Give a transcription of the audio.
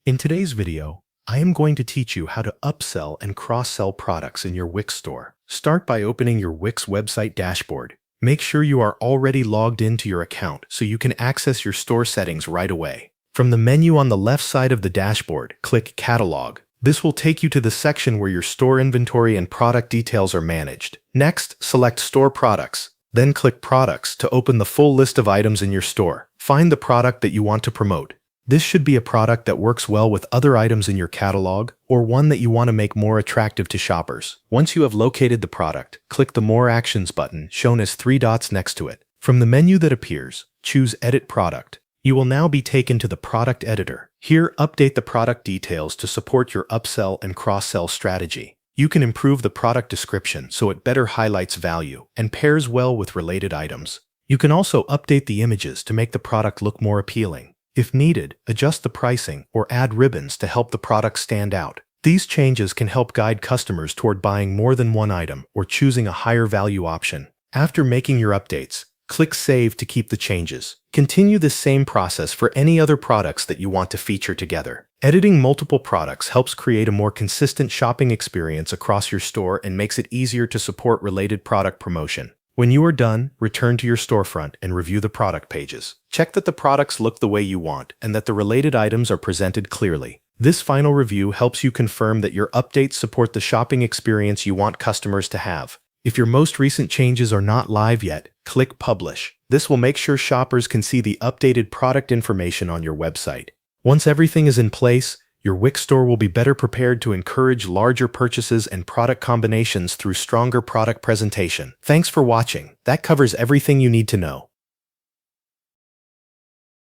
In today's video, I am going to teach you how to upsell and cross-sell products in your Wix store. Start by opening your Wix website dashboard. Make sure you are already logged into your account so you can access your store settings right away. From the menu on the left side of the dashboard, click Catalog. This will take you to the section where your store inventory and product details are managed. Next, select Store Products. Then click Products to open the full list of items in your store. Find the product that you want to promote. This should be a product that works well with other items in your catalog, or one that you want to make more attractive to shoppers. Once you have located the product, click the More Actions button shown as 3 dots next to it. From the menu that appears, choose Edit Product. You will now be taken to the product editor. Here, update the product details to support your upsell and cross-sell strategy. You can improve the product description so it better highlights value and pairs well with related items. You can also update the images to make the product look more appealing. If needed, adjust the pricing or add ribbons to help the product stand out. These changes can help guide customers toward buying more than one item or choosing a higher value option. After making your updates, click Save to keep the changes. Continue this same process for any other products that you want to feature together. Editing multiple products helps create a more consistent shopping experience across your store and makes it easier to support related product promotion. When you are done, return to your storefront and review the product pages. Check that the products look the way you want and that the related items are presented clearly. This final review helps you confirm that your updates support the shopping experience you want customers to have. If your most recent changes are not live yet, click Publish. This will make sure shoppers can see the updated product information on your website. Once everything is in place, your Wix store will be better prepared to encourage larger purchases and product combinations through stronger product presentation. Thanks for watching. That covers everything you need to know.